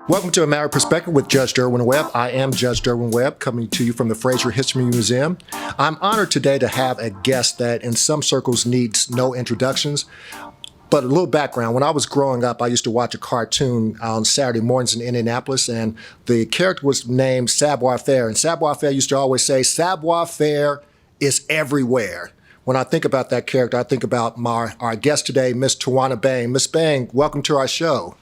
Welcome to A Matter of Perspective with Judge Derwin Webb. I am Judge Derwin Webb, coming to you from the Fraser History Museum. I'm honored today to have a guest that in some circles needs no introductions. But a little background, when I was growing up, I used to watch a cartoon on Saturday mornings in Indianapolis, and the character was named Savoir Faire. And Savoir Faire used to always say, Savoir Faire is everywhere. When I think about that character, I think about our guest today, Miss Tawana Bain. Miss Bain, welcome to our show.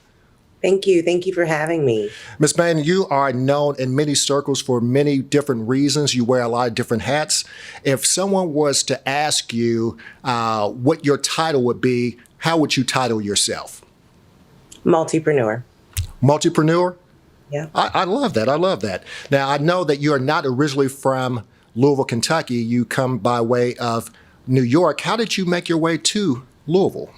Thank you. Thank you for having me. Ms. Bain, you are known in many circles for many different reasons. You wear a lot of different hats. If someone was to ask you what your title would be, how would you title yourself? Multipreneur. Multipreneur? Yeah. I love that. I love that. Now, I know that you are not originally from Louisville, Kentucky. You come by way of New York. How did you make your way to Louisville?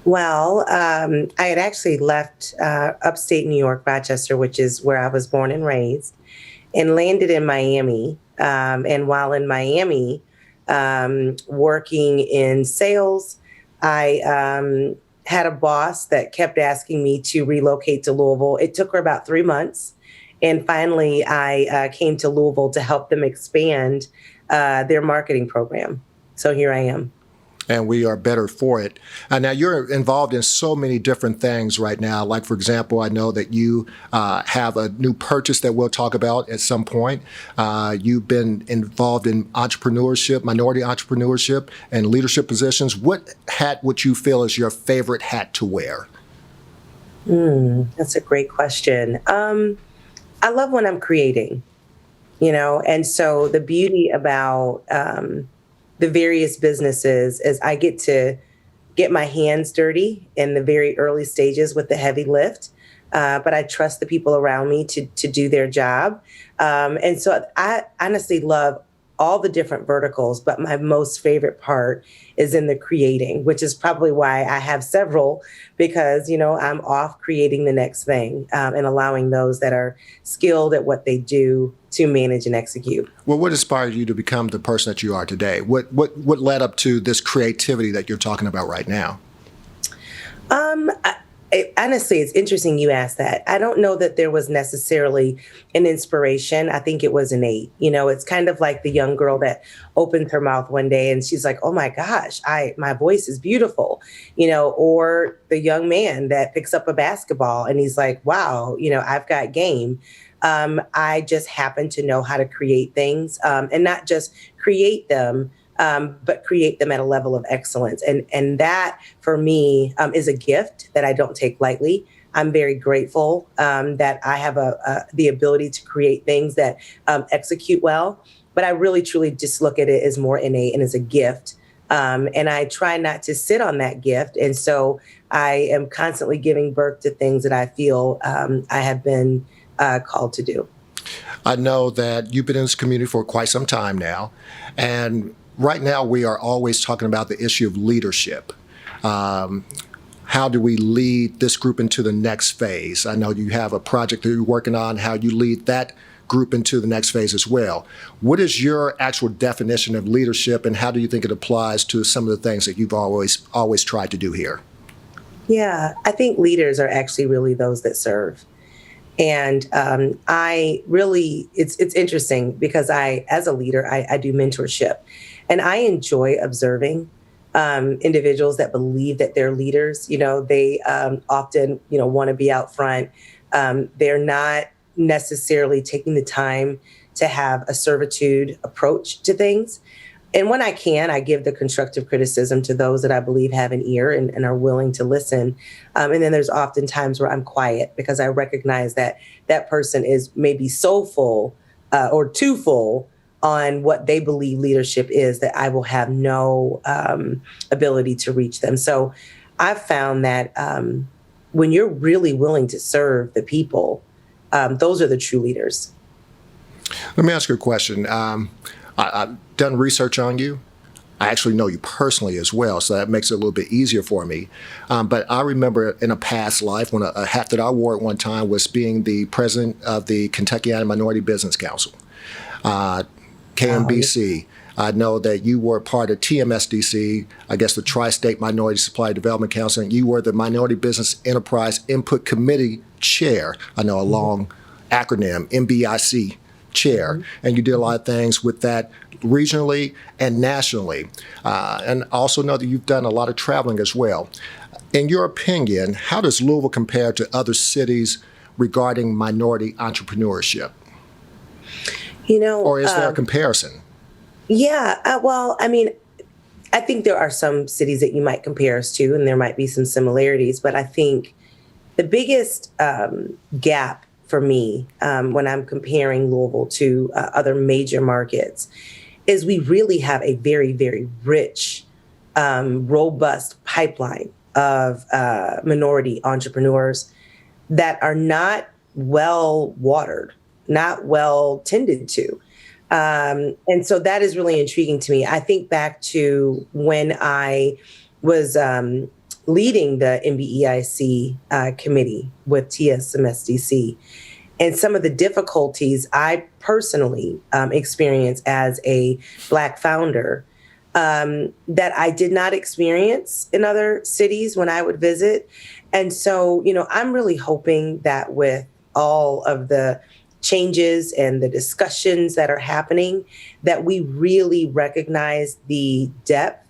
Well, I had actually left upstate New York, Rochester, which is where I was born and raised, and landed in Miami. And while in Miami, working in sales, I had a boss that kept asking me to relocate to Louisville. It took her about 3 months. And finally, I came to Louisville to help them expand their marketing program. So here I am. And we are better for it. Now, you're involved in so many different things right now. Like, for example, I know that you have a new purchase that we'll talk about at some point. You've been involved in entrepreneurship, minority entrepreneurship, and leadership positions. What hat would you feel is your favorite hat to wear? That's a great question. I love when I'm creating, and so the beauty about the various businesses is I get to get my hands dirty in the very early stages with the heavy lift. But I trust the people around me to do their job. And so I honestly love all the different verticals, but my most favorite part is in the creating, which is probably why I have several, because, I'm off creating the next thing and allowing those that are skilled at what they do to manage and execute. Well, what inspired you to become the person that you are today? What led up to this creativity that you're talking about right now? Honestly, it's interesting you asked that. I don't know that there was necessarily an inspiration. I think it was innate. It's kind of like the young girl that opens her mouth one day and she's like, oh my gosh, my voice is beautiful, or the young man that picks up a basketball and he's like, wow, I've got game. I just happen to know how to create things and not just create them, but create them at a level of excellence. And that, for me, is a gift that I don't take lightly. I'm very grateful that I have the ability to create things that execute well. But I really, truly just look at it as more innate and as a gift. And I try not to sit on that gift. And so I am constantly giving birth to things that I feel I have been called to do. I know that you've been in this community for quite some time now. And right now, we are always talking about the issue of leadership. How do we lead this group into the next phase? I know you have a project that you're working on, how you lead that group into the next phase as well. What is your actual definition of leadership, and how do you think it applies to some of the things that you've always tried to do here? Yeah, I think leaders are actually really those that serve. And it's interesting because as a leader, I do mentorship. And I enjoy observing individuals that believe that they're leaders. They often, want to be out front. They're not necessarily taking the time to have a servitude approach to things. And when I can, I give the constructive criticism to those that I believe have an ear and are willing to listen. And then there's often times where I'm quiet because I recognize that that person is maybe so full or too full on what they believe leadership is that I will have no ability to reach them. So I've found that when you're really willing to serve the people, those are the true leaders. Let me ask you a question. I've done research on you. I actually know you personally as well, so that makes it a little bit easier for me. But I remember in a past life when a hat that I wore at one time was being the president of the Kentucky Minority Business Council, KMBC. I know that you were part of TMSDC, I guess the Tri-State Minority Supply Development Council, and you were the Minority Business Enterprise Input Committee Chair. I know a long acronym, MBIC Chair, and you did a lot of things with that regionally and nationally. And also know that you've done a lot of traveling as well. In your opinion, how does Louisville compare to other cities regarding minority entrepreneurship? Or is there a comparison? Yeah, well, I mean, I think there are some cities that you might compare us to, and there might be some similarities, but I think the biggest gap for me when I'm comparing Louisville to other major markets is we really have a very, very rich, robust pipeline of minority entrepreneurs that are not well watered, not well tended to. And so that is really intriguing to me. I think back to when I was leading the MBEIC committee with TSMSDC, and some of the difficulties I personally experienced as a Black founder that I did not experience in other cities when I would visit. And so, I'm really hoping that with all of the changes and the discussions that are happening, that we really recognize the depth,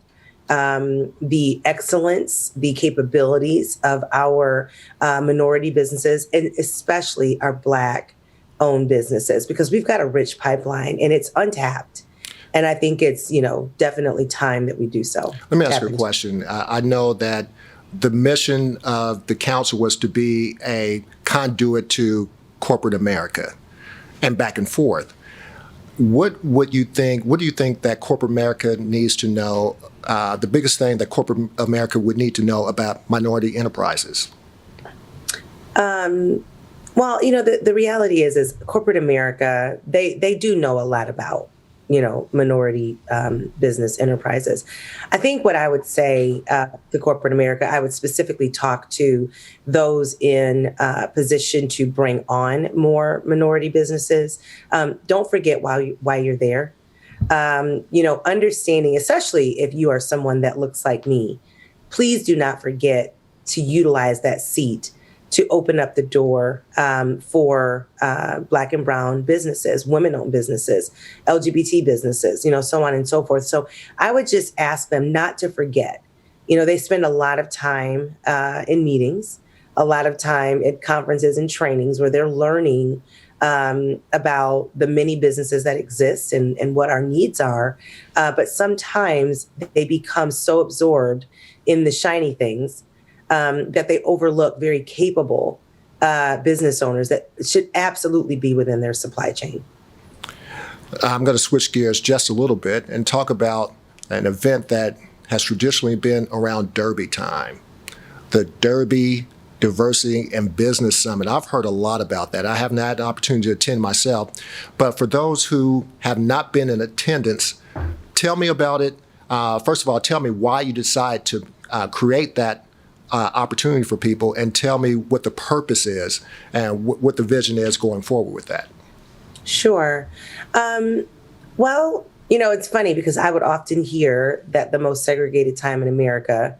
the excellence, the capabilities of our minority businesses, and especially our Black-owned businesses, because we've got a rich pipeline and it's untapped. And I think it's, definitely time that we do so. Let me ask you a question. I know that the mission of the council was to be a conduit to corporate America and back and forth. What do you think that corporate America needs to know, the biggest thing that corporate America would need to know about minority enterprises? Well, the reality is corporate America, they do know a lot about, minority business enterprises. I think what I would say to corporate America, I would specifically talk to those in position to bring on more minority businesses. Don't forget why you're there. Understanding, especially if you are someone that looks like me, please do not forget to utilize that seat to open up the door for Black and brown businesses, women-owned businesses, LGBT businesses, so on and so forth. So I would just ask them not to forget. They spend a lot of time in meetings, a lot of time at conferences and trainings where they're learning about the many businesses that exist and what our needs are. But sometimes they become so absorbed in the shiny things that they overlook very capable business owners that should absolutely be within their supply chain. I'm going to switch gears just a little bit and talk about an event that has traditionally been around Derby time, the Derby Diversity and Business Summit. I've heard a lot about that. I haven't had the opportunity to attend myself, but for those who have not been in attendance, tell me about it. First of all, tell me why you decided to create that opportunity for people, and tell me what the purpose is and what the vision is going forward with that. Sure. Well, it's funny because I would often hear that the most segregated time in America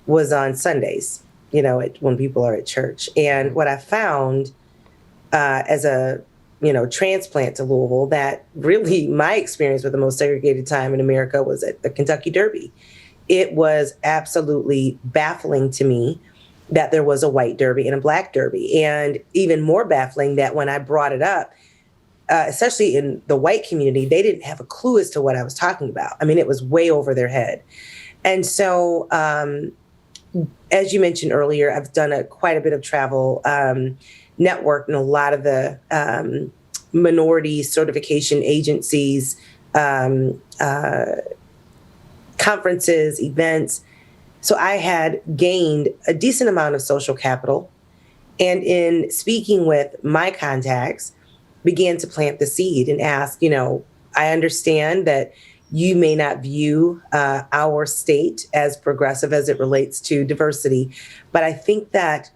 was on Sundays, when people are at church. And what I found as a, transplant to Louisville, that really my experience with the most segregated time in America was at the Kentucky Derby. It was absolutely baffling to me that there was a white Derby and a Black Derby. And even more baffling that when I brought it up, especially in the white community, they didn't have a clue as to what I was talking about. I mean, it was way over their head. And so, as you mentioned earlier, I've done quite a bit of travel, networked in a lot of the minority certification agencies, conferences, events. So I had gained a decent amount of social capital. And in speaking with my contacts, began to plant the seed and ask, I understand that you may not view our state as progressive as it relates to diversity, but I think that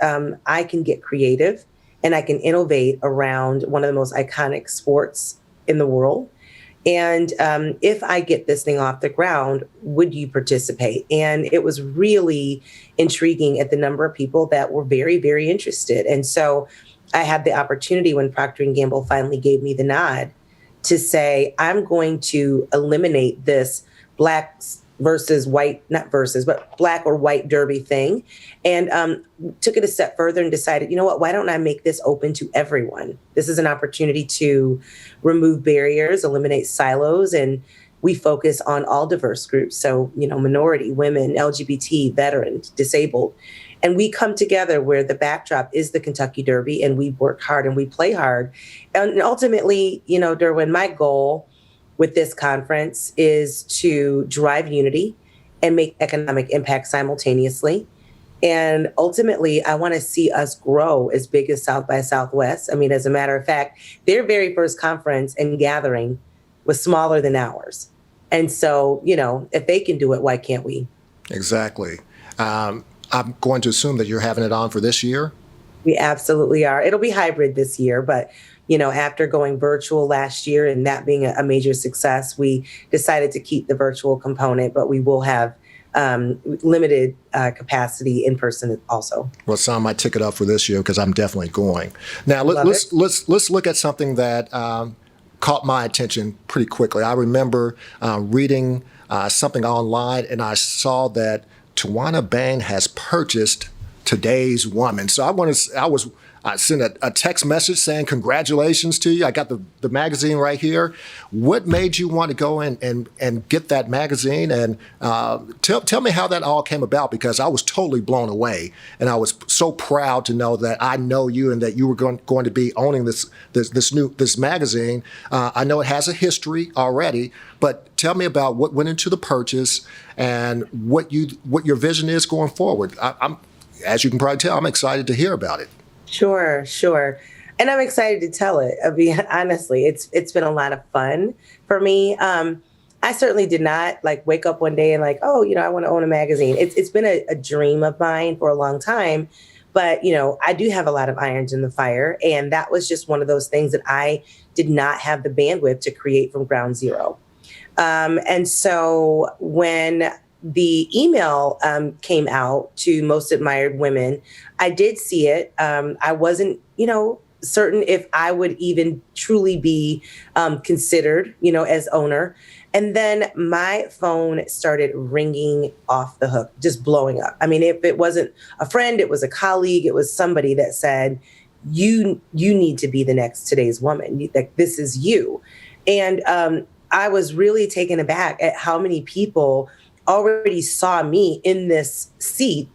I can get creative and I can innovate around one of the most iconic sports in the world. And if I get this thing off the ground, would you participate? And it was really intriguing at the number of people that were very, very interested. And so I had the opportunity when Procter & Gamble finally gave me the nod to say, I'm going to eliminate this black versus white, not versus, but black or white derby thing. And took it a step further and decided, you know what, why don't I make this open to everyone? This is an opportunity to remove barriers, eliminate silos, and we focus on all diverse groups. So, minority, women, LGBT, veterans, disabled. And we come together where the backdrop is the Kentucky Derby, and we work hard and we play hard. And ultimately, Derwin, my goal with this conference is to drive unity and make economic impact simultaneously. And ultimately, I want to see us grow as big as South by Southwest. I mean, as a matter of fact, their very first conference and gathering was smaller than ours. And so, if they can do it, why can't we? Exactly. I'm going to assume that you're having it on for this year. We absolutely are. It'll be hybrid this year, but after going virtual last year and that being a major success, we decided to keep the virtual component, but we will have limited capacity in person also. Well, sign my ticket up for this year because I'm definitely going. Now let's look at something that caught my attention pretty quickly. I remember reading something online, and I saw that Tawana Bain has purchased Today's Woman. So I sent a text message saying congratulations to you. I got the magazine right here. What made you want to go in and get that magazine? And tell me how that all came about, because I was totally blown away. And I was so proud to know that I know you and that you were going to be owning this magazine. I know it has a history already, but tell me about what went into the purchase and what your vision is going forward. As you can probably tell, I'm excited to hear about it. Sure. And I'm excited to tell it. I mean, honestly, it's been a lot of fun for me. I certainly did not wake up one day and I want to own a magazine. It's been a dream of mine for a long time, but I do have a lot of irons in the fire. And that was just one of those things that I did not have the bandwidth to create from ground zero. And so when the email came out to Most Admired Women, I did see it. I wasn't, certain if I would even truly be considered, as owner. And then my phone started ringing off the hook, just blowing up. I mean, if it wasn't a friend, it was a colleague, it was somebody that said, you need to be the next Today's Woman. This is you. And I was really taken aback at how many people already saw me in this seat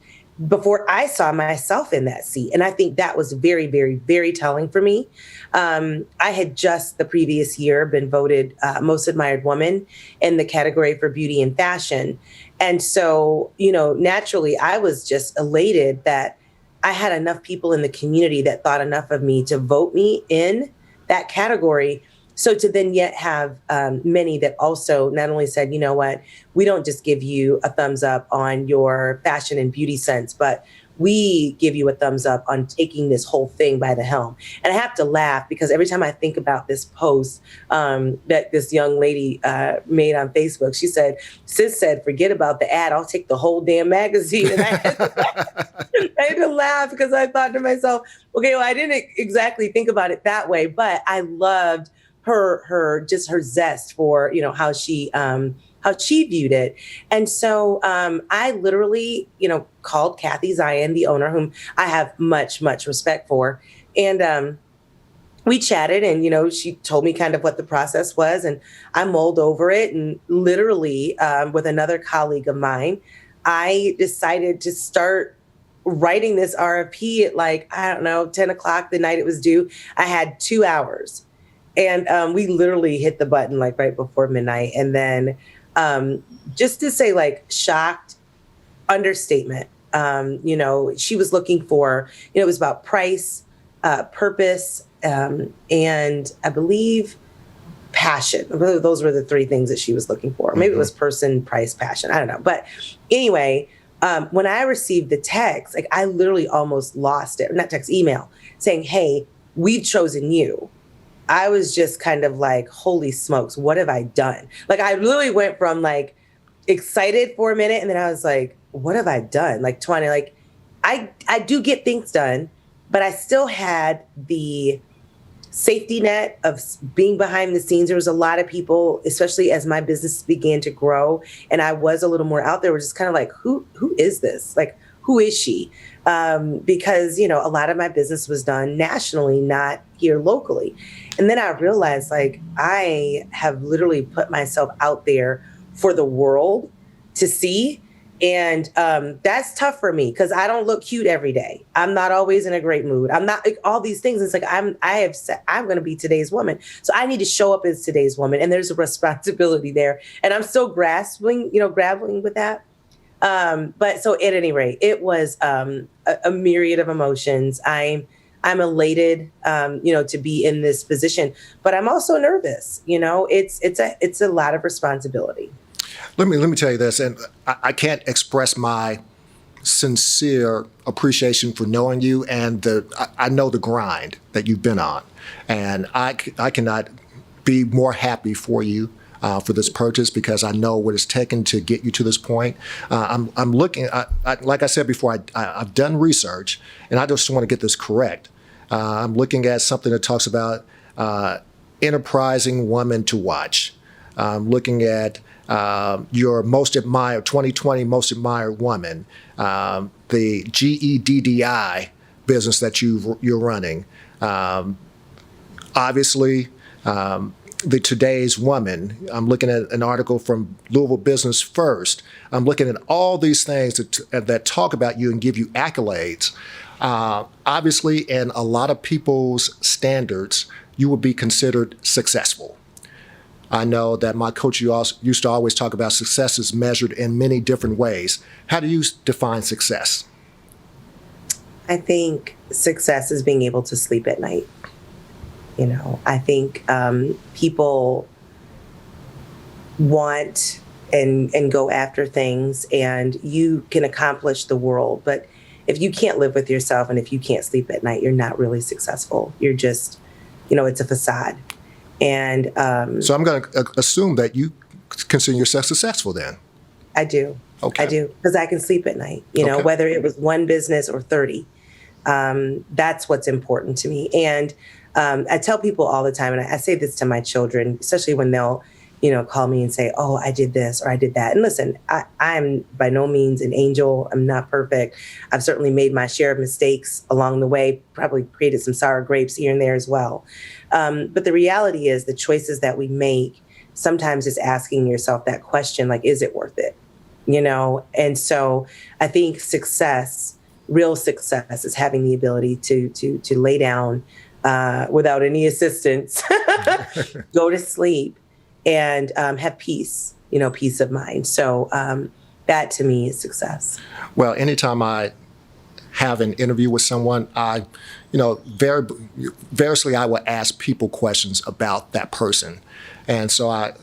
before I saw myself in that seat. And I think that was very, very, very telling for me. I had just the previous year been voted Most Admired Woman in the category for beauty and fashion. And so, naturally, I was just elated that I had enough people in the community that thought enough of me to vote me in that category. So to then yet have many that also not only said, you know what, we don't just give you a thumbs up on your fashion and beauty sense, but we give you a thumbs up on taking this whole thing by the helm. And I have to laugh because every time I think about this post that this young lady made on Facebook, she said, sis said, forget about the ad, I'll take the whole damn magazine. And I had to laugh because I thought to myself, okay, well, I didn't exactly think about it that way, but I loved her zest for how she viewed it. And so I literally called Kathy Zion, the owner, whom I have much respect for, and we chatted, and she told me kind of what the process was, and I mulled over it, and literally with another colleague of mine, I decided to start writing this RFP at 10 o'clock the night it was due. I had 2 hours. And we literally hit the button right before midnight. And then just to say shocked, understatement. She was looking for, it was about price, purpose, and I believe passion. Those were the three things that she was looking for. Maybe it was person, price, passion. I don't know. But anyway, when I received the text, I literally almost lost it. Not text, email saying, hey, we've chosen you. I was just kind of like, holy smokes, what have I done? Like, I literally went from like excited for a minute, and then I was like, what have I done? Like, Tawana, like, I do get things done, but I still had the safety net of being behind the scenes. There was a lot of people, especially as my business began to grow, and I was a little more out there, were just kind of like, who is this? Like, who is she? Because, you know, a lot of my business was done nationally, not here locally. And then I realized, like, I have literally put myself out there for the world to see. And that's tough for me because I don't look cute every day. I'm not always in a great mood. I'm not, like, all these things. It's like I have said I'm going to be today's woman, so I need to show up as today's woman, and there's a responsibility there. And I'm still grappling with that. But so at any rate, it was a myriad of emotions. I'm elated, to be in this position, but I'm also nervous. You know, it's a lot of responsibility. Let me tell you this, and I can't express my sincere appreciation for knowing you, and I know the grind that you've been on, and I cannot be more happy for you for this purchase because I know what it's taken to get you to this point. I'm looking, like I said before, I've done research, and I just want to get this correct. I'm looking at something that talks about enterprising woman to watch. I'm looking at your most admired 2020 most admired woman, the GEDDI business that you're running. Obviously, the Today's Woman. I'm looking at an article from Louisville Business First. I'm looking at all these things that talk about you and give you accolades. Obviously, in a lot of people's standards, you would be considered successful. I know that my coach used to always talk about success is measured in many different ways. How do you define success? I think success is being able to sleep at night. You know, I think people want and go after things, and you can accomplish the world. But if you can't live with yourself and if you can't sleep at night, you're not really successful. You're just, it's a facade. And so I'm going to assume that you consider yourself successful then. I do. Okay. I do, because I can sleep at night, Okay. Whether it was one business or 30. That's what's important to me. And I tell people all the time, and I say this to my children, especially when they'll, call me and say, oh, I did this or I did that. And listen, I'm by no means an angel. I'm not perfect. I've certainly made my share of mistakes along the way, probably created some sour grapes here and there as well. But the reality is the choices that we make sometimes is asking yourself that question, like, is it worth it? And so I think real success is having the ability to lay down without any assistance, go to sleep, and have peace, peace of mind. So that to me is success. Well, anytime I have an interview with someone, variously I will ask people questions about that person. And so I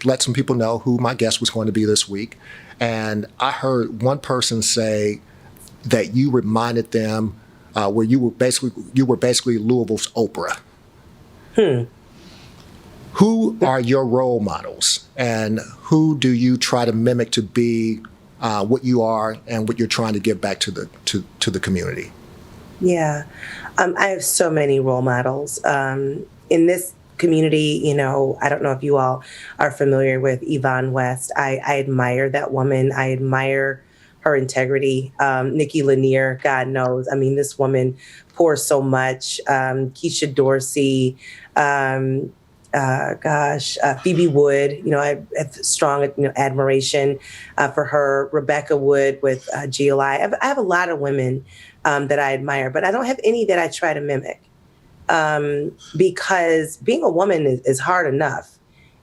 let some people know who my guest was going to be this week. And I heard one person say that you reminded them where you were basically Louisville's Oprah. Who are your role models, and who do you try to mimic to be what you are and what you're trying to give back to the community? Yeah, I have so many role models in this community. I don't know if you all are familiar with Yvonne West. I admire that woman. I admire her integrity. Nikki Lanier, God knows. I mean, this woman pours so much. Keisha Dorsey, Phoebe Wood, I have strong admiration for her. Rebecca Wood with GLI. I have a lot of women that I admire, but I don't have any that I try to mimic because being a woman is hard enough,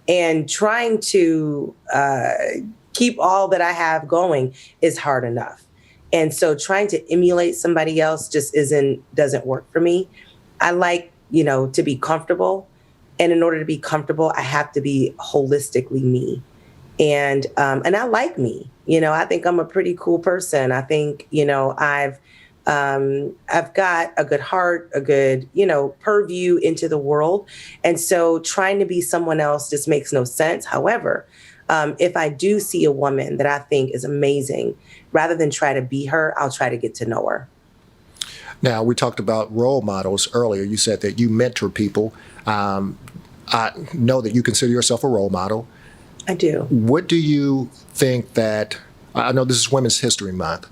and trying to keep all that I have going is hard enough. And so trying to emulate somebody else just doesn't work for me. I like, to be comfortable. And in order to be comfortable, I have to be holistically me. And I like me. I think I'm a pretty cool person. I think, I've I've got a good heart, a good, purview into the world. And so trying to be someone else just makes no sense. However, if I do see a woman that I think is amazing, rather than try to be her, I'll try to get to know her. Now, we talked about role models earlier. You said that you mentor people. I know that you consider yourself a role model. I do. What do you think that, I know this is Women's History Month.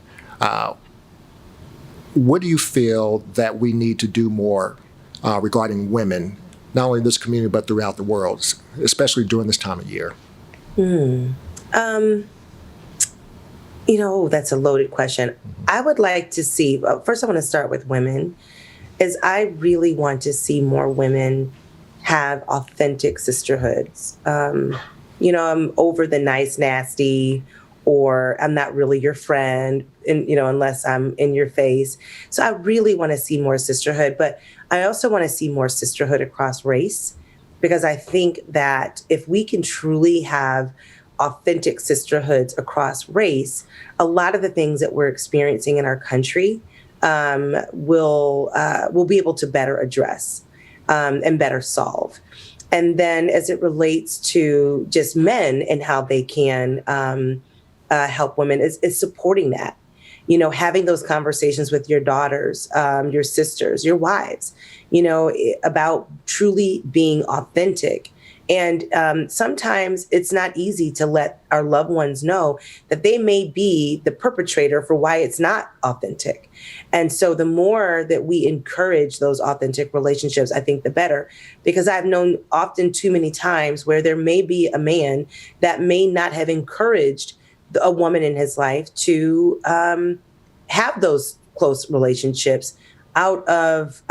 What do you feel that we need to do more regarding women, not only in this community, but throughout the world, especially during this time of year? That's a loaded question. I would like to see, first I want to start with women, is I really want to see more women have authentic sisterhoods. I'm over the nice, nasty, or I'm not really your friend, unless I'm in your face. So I really want to see more sisterhood, but I also want to see more sisterhood across race, because I think that if we can truly have authentic sisterhoods across race, a lot of the things that we're experiencing in our country will be able to better address and better solve. And then as it relates to just men and how they can help women is supporting that, having those conversations with your daughters, your sisters, your wives, about truly being authentic. And sometimes it's not easy to let our loved ones know that they may be the perpetrator for why it's not authentic. And so the more that we encourage those authentic relationships, I think the better, because I've known often too many times where there may be a man that may not have encouraged a woman in his life to have those close relationships out of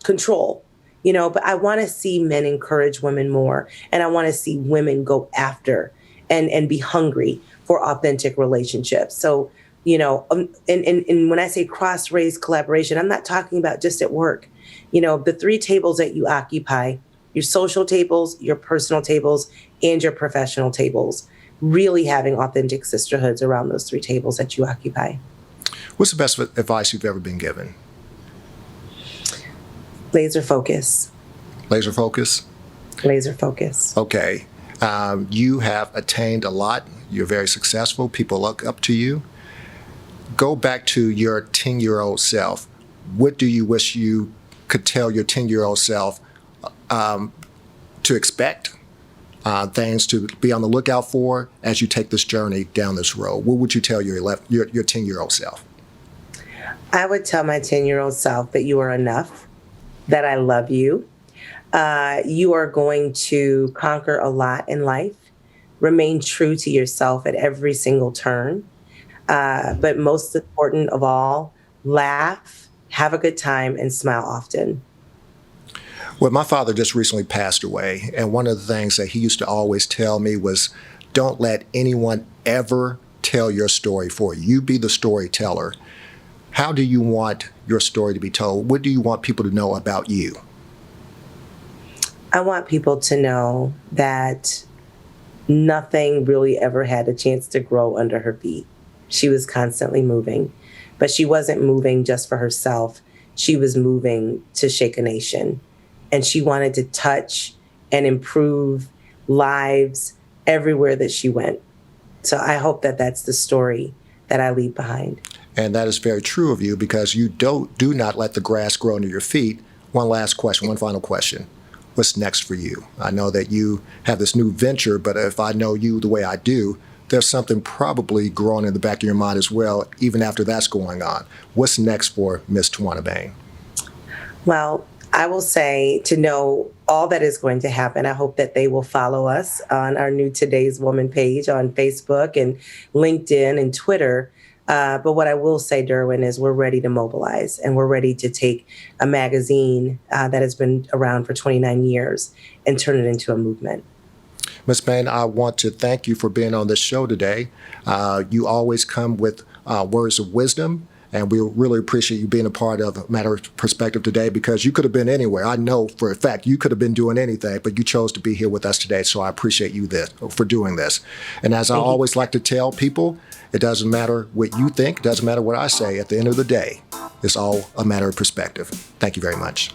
control. But I want to see men encourage women more, and I want to see women go after and be hungry for authentic relationships. So, and when I say cross-race collaboration, I'm not talking about just at work. The three tables that you occupy, your social tables, your personal tables, and your professional tables, really having authentic sisterhoods around those three tables that you occupy. What's the best advice you've ever been given? Laser focus. Laser focus? Laser focus. Okay. You have attained a lot. You're very successful. People look up to you. Go back to your 10-year-old self. What do you wish you could tell your 10-year-old self to expect, things to be on the lookout for as you take this journey down this road? What would you tell your 10-year-old self? I would tell my 10-year-old self that you are enough, that I love you. You are going to conquer a lot in life. Remain true to yourself at every single turn. But most important of all, laugh, have a good time, and smile often. Well, my father just recently passed away, and one of the things that he used to always tell me was, don't let anyone ever tell your story for you. You be the storyteller. How do you want your story to be told? What do you want people to know about you? I want people to know that nothing really ever had a chance to grow under her feet. She was constantly moving, but she wasn't moving just for herself. She was moving to shake a nation, and she wanted to touch and improve lives everywhere that she went. So I hope that that's the story that I leave behind. And that is very true of you, because you do not let the grass grow under your feet. One last question, one final question. What's next for you? I know that you have this new venture, but if I know you the way I do, there's something probably growing in the back of your mind as well, even after that's going on. What's next for Miss Tawana Bain? Well, I will say, to know all that is going to happen, I hope that they will follow us on our new Today's Woman page on Facebook and LinkedIn and Twitter. But what I will say, Derwin, is we're ready to mobilize, and we're ready to take a magazine that has been around for 29 years and turn it into a movement. Ms. Bain, I want to thank you for being on this show today. You always come with words of wisdom, and we really appreciate you being a part of Matter of Perspective today, because you could have been anywhere. I know for a fact you could have been doing anything, but you chose to be here with us today, so I appreciate you for doing this. And as I always like to tell people, it doesn't matter what you think, it doesn't matter what I say. At the end of the day, It's all a matter of perspective. Thank you very much.